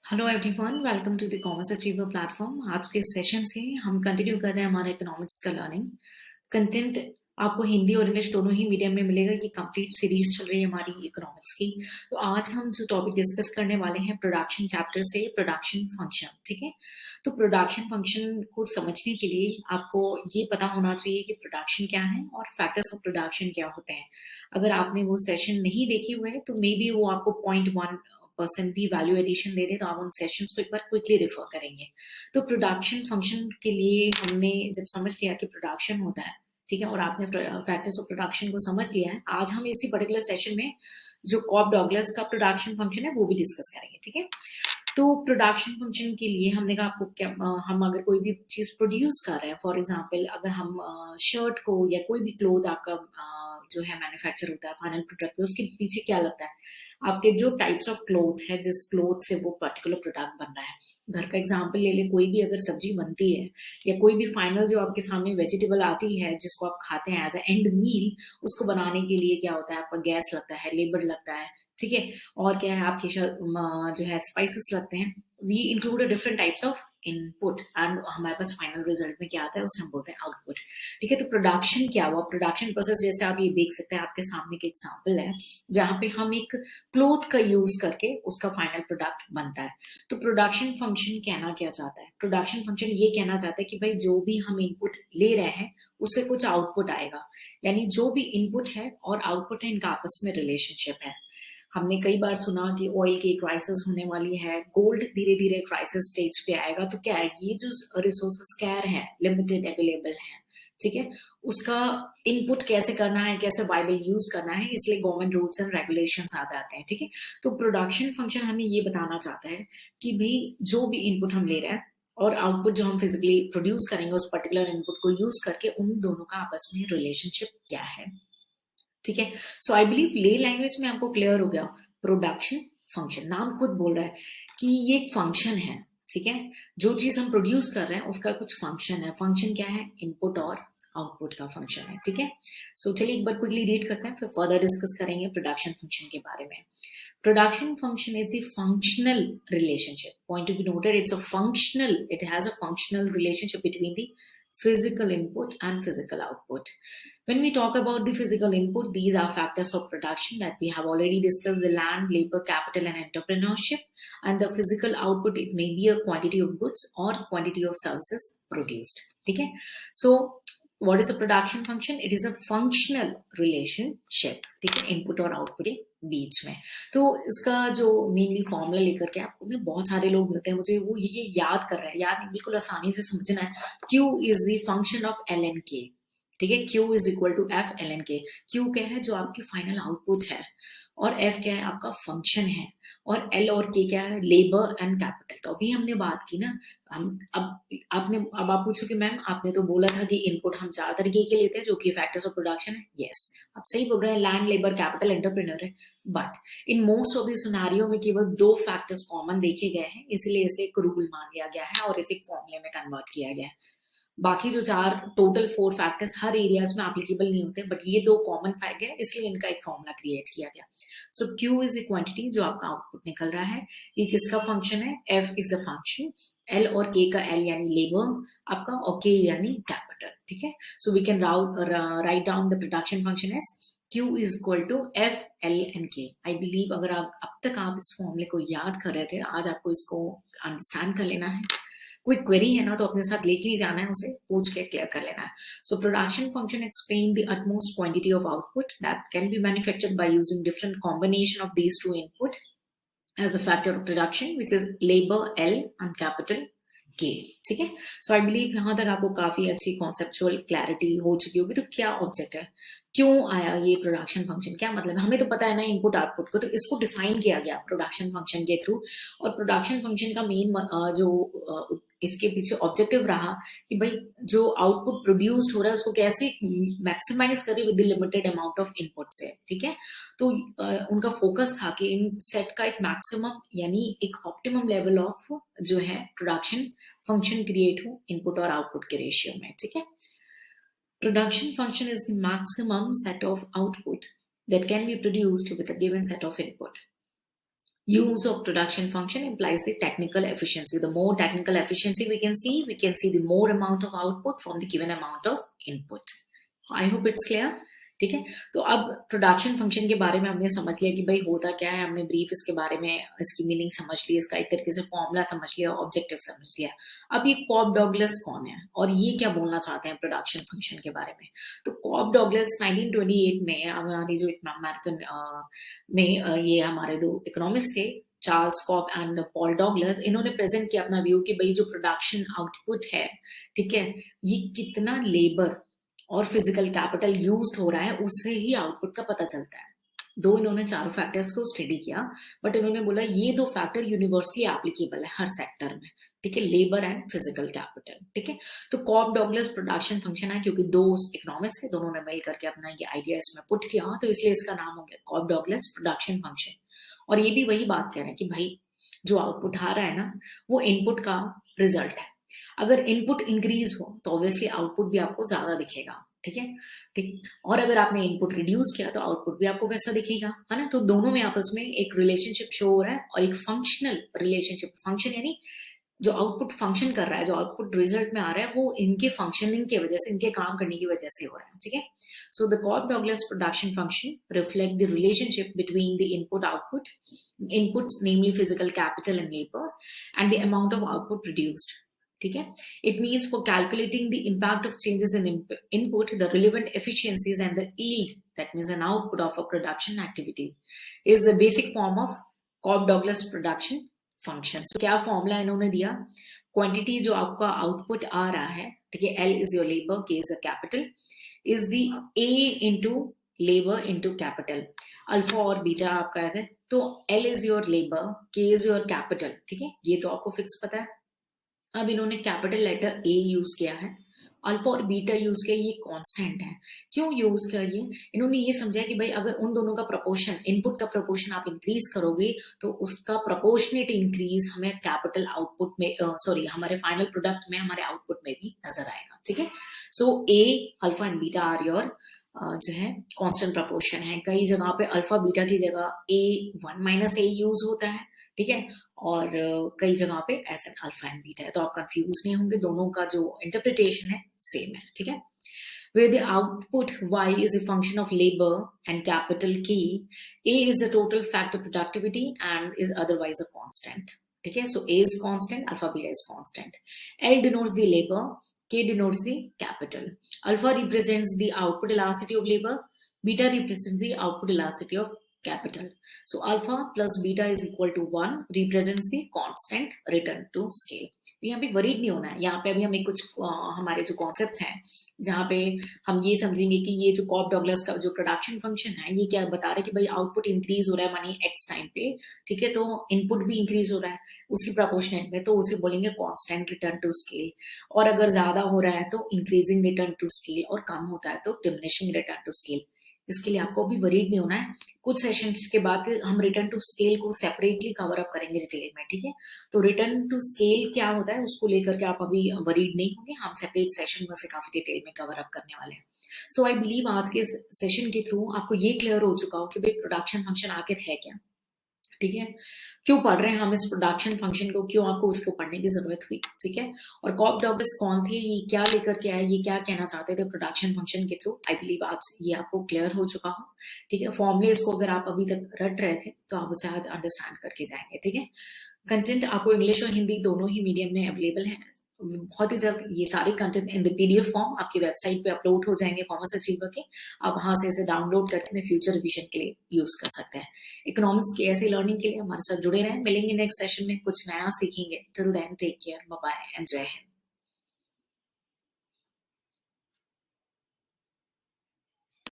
Hello everyone, welcome to the commerce achiever platform. आज के session से हम कंटिन्यू कर रहे हैं हमारा इकोनॉमिक्स का लर्निंग कंटेंट। आपको हिंदी और इंग्लिश दोनों ही मीडियम में मिलेगा। ये कंप्लीट सीरीज चल रही है हमारी इकोनॉमिक्स की। तो आज हम जो टॉपिक डिस्कस करने वाले हैं प्रोडक्शन चैप्टर से प्रोडक्शन फंक्शन। ठीक है, तो प्रोडक्शन फंक्शन को समझने के लिए आपको ये पता होना चाहिए कि प्रोडक्शन क्या है और फैक्टर्स ऑफ प्रोडक्शन क्या होते हैं। अगर आपने वो सेशन नहीं देखे हुए हैं तो मे बी वो आपको .1% भी वैल्यू एडिशन दे दे, तो आप उन सेशंस को एक बार क्विकली रेफर करेंगे। तो प्रोडक्शन फंक्शन के लिए हमने जब समझ लिया कि प्रोडक्शन होता है, ठीक है, और आपने फैक्टर्स ऑफ प्रोडक्शन को समझ लिया है, आज हम इसी पर्टिकुलर सेशन में जो कॉब डॉगलस का प्रोडक्शन फंक्शन है वो भी डिस्कस करेंगे। ठीक है, तो प्रोडक्शन फंक्शन के लिए हमने कहा आपको क्या, हम अगर कोई भी चीज प्रोड्यूस कर रहे हैं, फॉर एग्जांपल अगर हम शर्ट को या कोई भी क्लोथ आपका जो है मैन्युफैक्चर होता है फाइनल प्रोडक्ट, उसके पीछे क्या लगता है, आपके जो टाइप्स ऑफ क्लोथ है, जिस क्लोथ से वो पर्टिकुलर प्रोडक्ट बन रहा है। घर का एग्जांपल ले ले, कोई भी अगर सब्जी बनती है या कोई भी फाइनल जो आपके सामने वेजिटेबल आती है जिसको आप खाते हैं एज अ एंड मील, उसको बनाने के लिए क्या होता है, आपका गैस लगता है, लेबर लगता है, ठीक है, और क्या है आपके जो है स्पाइसेस लगते हैं। We include different types of input and हमारे पास फाइनल रिजल्ट में क्या आता है उसे हम बोलते हैं आउटपुट। ठीक है, तो प्रोडक्शन क्या हुआ, प्रोडक्शन प्रोसेस जैसे आप ये देख सकते हैं, आपके सामने के एग्जांपल है जहाँ पे हम एक क्लोथ का यूज करके उसका फाइनल प्रोडक्ट बनता है। तो प्रोडक्शन फंक्शन कहना क्या चाहता है, प्रोडक्शन फंक्शन ये कहना चाहता है कि भाई जो भी हम इनपुट ले रहे हैं उससे कुछ आउटपुट आएगा, यानी जो भी इनपुट है और आउटपुट है इनका आपस में रिलेशनशिप है। हमने कई बार सुना कि ऑयल की क्राइसिस होने वाली है, गोल्ड धीरे धीरे क्राइसिस स्टेज पे आएगा, तो क्या है, ये जो रिसोर्सेस स्कैर है, लिमिटेड अवेलेबल है, ठीक है, उसका इनपुट कैसे करना है, कैसे वाइबल यूज करना है, इसलिए गवर्नमेंट रूल्स एंड रेगुलेशंस आ जाते हैं। ठीक है, तो प्रोडक्शन फंक्शन हमें ये बताना चाहता है कि भाई जो भी इनपुट हम ले रहे हैं और आउटपुट जो हम फिजिकली प्रोड्यूस करेंगे उस पर्टिकुलर इनपुट को यूज करके उन दोनों का आपस में रिलेशनशिप क्या है। ठीक है, सो आई बिलीव ले लैंग्वेज में आपको क्लियर हो गया। प्रोडक्शन फंक्शन नाम खुद बोल रहा है कि ये एक फंक्शन है। ठीक है, जो चीज हम प्रोड्यूस कर रहे हैं उसका कुछ फंक्शन है। फंक्शन क्या है, इनपुट और आउटपुट का फंक्शन है। ठीक है, सो चलिए एक बार क्विकली रीड करते हैं, फिर फर्दर डिस्कस करेंगे प्रोडक्शन फंक्शन के बारे में। Production function is the functional relationship. Point to be noted, it has a functional relationship between the physical input and physical output. When we talk about the physical input, these are factors of production that we have already discussed: the land, labor, capital, and entrepreneurship. And the physical output, it may be a quantity of goods or quantity of services produced. Okay, so what is a production function? It is a functional relationship, ठीक है, input और output के बीच में। तो इसका जो mainly formula लेकर के आपको में बहुत सारे लोग मिलते हैं, मुझे वो ये याद कर रहे हैं, याद नहीं, बिल्कुल आसानी से समझना है। Q is the function of L and K. ठीक है, Q is equal to F L and K. Q क्या है, जो आपकी फाइनल आउटपुट है, और F क्या है, आपका फंक्शन है, और L और K क्या है, लेबर एंड कैपिटल। तो अभी हमने बात की ना, हम अब आप पूछो कि मैम आपने तो बोला था कि इनपुट हम 4 तरीके के लेते हैं जो कि फैक्टर्स ऑफ प्रोडक्शन है। यस, आप सही बोल रहे हैं, लैंड, लेबर, कैपिटल, एंटरप्रेन्योर है। But in most of the scenario में केवल 2 फैक्टर्स कॉमन देखे गए हैं, इसलिए इसे एक रूल मान लिया गया है और इसे एक फॉर्मूले में कन्वर्ट किया गया है। बाकी जो 4 टोटल 4 फैक्टर्स हर एरियाज में एप्लीकेबल नहीं होते, बट ये 2 कॉमन फैक्ट है, इसलिए इनका एक फॉर्मूला क्रिएट किया गया। सो Q इज ए क्वांटिटी जो आपका आउटपुट निकल रहा है, ये किसका फंक्शन है, F is the function, L और K का L यानी लेबर आपका, और K यानी कैपिटल। ठीक है, so we can write down the production function as Q is equal to F L and K। I believe अगर अब तक आप इस फॉर्मूले को याद कर रहे थे, आज आपको इसको अंडरस्टैंड कर लेना है। कोई क्वेरी है ना तो अपने साथ लेके ही जाना है, उसे पूछ के क्लियर कर लेना है। So production function explain the utmost quantity of output that can be manufactured by using different combination of these two input as a factor of production, which is labor L and capital K। ठीक है, सो I believe यहाँ तक आपको काफी अच्छी conceptual clarity हो चुकी होगी। तो क्या ऑब्जेक्ट है, क्यों आया ये प्रोडक्शन फंक्शन, क्या मतलब है, हमें तो पता है ना इनपुट आउटपुट को, तो इसको डिफाइन किया गया प्रोडक्शन फंक्शन के थ्रू। और प्रोडक्शन फंक्शन का मेन जो इसके पीछे ऑब्जेक्टिव रहा कि भाई जो आउटपुट प्रोड्यूस्ड हो रहा है उसको कैसे मैक्सिमाइज करें with the limited amount of input से। ठीक है, तो उनका फोकस था कि इन सेट का एक मैक्सिमम यानी एक ऑप्टिमम लेवल ऑफ जो है प्रोडक्शन फंक्शन क्रिएट हो इनपुट और आउटपुट के रेशियो में। ठीक है, production function is the maximum set of output that can be produced with a given set of input. Use of production function implies the technical efficiency. The more technical efficiency we can see the more amount of output from the given amount of input. I hope it's clear. ठीक है, तो अब production function के बारे में हमने समझ लिया कि भाई होता क्या है, हमने ब्रीफ इसके बारे में इसकी मीनिंग समझ ली, इसका एक तरीके से फॉर्मूला समझ लिया, ऑब्जेक्टिव समझ लिया। अब ये कॉब डॉगलस कौन है और ये क्या बोलना चाहते हैं प्रोडक्शन फंक्शन के बारे में? तो कॉब डॉगलस 1928 में हमारी जो अमेरिकन में ये हमारे दो इकोनॉमिस्ट थे, Charles Cobb and Paul Douglas, इन्होंने प्रेजेंट किया अपना व्यू कि भाई जो प्रोडक्शन आउटपुट है, ठीक है, ये कितना लेबर और फिजिकल कैपिटल यूज्ड हो रहा है, उससे ही आउटपुट का पता चलता है। दो इन्होंने चारों फैक्टर्स को स्टडी किया, बट इन्होंने बोला ये दो फैक्टर यूनिवर्सली एप्लीकेबल है हर सेक्टर में, ठीक है, लेबर एंड फिजिकल कैपिटल, ठीक है। तो कॉब डॉगलस प्रोडक्शन फंक्शन है, क्योंकि दो इकोनॉमिस्ट थे, दोनों ने मिल करके अपना ये आइडिया इसमें पुट किया, तो इसलिए इसका नाम हो गया कॉब डॉगलस प्रोडक्शन फंक्शन। और ये भी वही बात कह रहे हैं कि भाई जो आउटपुट आ रहा है ना, वो इनपुट का रिजल्ट है। अगर इनपुट इंक्रीज हो तो ऑब्वियसली आउटपुट भी आपको ज्यादा दिखेगा, ठीक है, ठीक। और अगर आपने इनपुट रिड्यूस किया तो आउटपुट भी आपको वैसा दिखेगा, है ना। तो दोनों में आपस में एक रिलेशनशिप शो हो रहा है, और एक फंक्शनल रिलेशनशिप, फंक्शन यानी जो आउटपुट फंक्शन कर रहा है, जो आउटपुट रिजल्ट में आ रहा है, वो इनके फंक्शनिंग की वजह से, इनके काम करने की वजह से हो रहा है, ठीक है। So the Cobb Douglas production function reflect the relationship between the input output inputs, namely physical capital and labor, and the amount of output produced. ठीक है, it means for calculating the impact of changes in input, the relevant efficiencies and the yield, that means an output of a production activity, is a basic form of Cobb-Douglas production function. So क्या formula इन्होंने दिया? Quantity जो आपका output आ रहा है, ठीक है, L is your labor, K is a capital, is the A into labour into capital, alpha और बीटा आपका ऐसे। तो L is your labour, K is your capital, ठीक है, ये तो आपको फिक्स पता है। अब इन्होंने कैपिटल लेटर A यूज किया है, अल्फा और बीटा यूज किया, ये कांस्टेंट है। क्यों यूज किया? ये इन्होंने ये समझा कि भाई अगर उन दोनों का प्रोपोर्शन, इनपुट का प्रोपोर्शन आप इंक्रीज करोगे तो उसका प्रोपोर्शनेट इंक्रीज हमें कैपिटल आउटपुट में, सॉरी, हमारे फाइनल प्रोडक्ट में, हमारे आउटपुट में भी नजर आएगा, ठीक है। So A, alpha and beta are your जो है कांस्टेंट प्रोपोर्शन है। कई जगह पे अल्फा बीटा की जगह A1 - A यूज होता है, ठीक है, और कई जगह पे ऐसे अल्फा एंड बीटा है, तो आप कंफ्यूज नहीं होंगे, दोनों का जो इंटरप्रिटेशन है सेम है, ठीक है। Where the output Y is a function of labor and capital K, A is the total factor productivity and is otherwise a constant, ठीक है। So A is constant, alpha beta is constant. L denotes the labor, K denotes the capital. Alpha represents the output elasticity of labor, beta represents the output elasticity of capital. So alpha plus beta is equal to 1 represents the constant return to scale. यहाँ पे worried नहीं होना है, यहाँ पे अभी हमें कुछ हमारे जो कॉन्सेप्ट्स हैं, जहाँ पे हम ये समझेंगे कि ये जो कॉब डॉगलस का जो प्रोडक्शन फंक्शन है, ये क्या बता रहा है कि भाई आउटपुट इंक्रीज हो रहा है मानी एक्स टाइम पे, ठीक है, तो इनपुट भी इंक्रीज हो रहा है उसकी प्रोपोर्शनेट में, तो उसे बोलेंगे कांस्टेंट रिटर्न टू स्केल। और अगर ज्यादा हो रहा है तो इंक्रीजिंग रिटर्न टू स्केल, और कम होता है तो डिमिनिशिंग रिटर्न टू स्केल। इसके लिए आपको भी वरीड नहीं होना है, कुछ सेशंस के बाद हम रिटर्न टू स्केल को सेपरेटली कवर अप करेंगे डिटेल में, ठीक है। तो रिटर्न टू स्केल क्या होता है उसको लेकर के आप अभी वरीड नहीं होंगे, हम सेपरेट सेशन में से काफी डिटेल में कवर अप करने वाले हैं। सो आई बिलीव आज के सेशन के थ्रू आपको ये क्लियर हो चुका हो कि भाई प्रोडक्शन फंक्शन आखिर है क्या, ठीक है, क्यों पढ़ रहे हैं हम इस प्रोडक्शन फंक्शन को, क्यों आपको उसको पढ़ने की जरूरत हुई, ठीक है। और कॉब डॉगलस कौन थे, ये क्या लेकर के आए, ये क्या कहना चाहते थे प्रोडक्शन फंक्शन के थ्रू, आई बिलीव आज ये आपको क्लियर हो चुका हो, ठीक है। फॉर्मुलेस को अगर आप अभी तक रट रहे थे तो आप उसे आज अंडरस्टैंड करके जाएंगे, ठीक है। कंटेंट आपको इंग्लिश और हिंदी दोनों ही मीडियम में अवेलेबल है, बहुत ही जल्द ये सारे content in the PDF form आपकी वेबसाइट पे अपलोड हो जाएंगे कॉमर्स अचीवर के, आप वहां से इसे डाउनलोड करके अपने फ्यूचर रिवीजन के लिए यूज कर सकते हैं। इकोनॉमिक्स की ऐसी लर्निंग के लिए हमारे साथ जुड़े रहें, मिलेंगे नेक्स्ट सेशन में, कुछ नया सीखेंगे। Till then take care, bye bye and जय हिंद।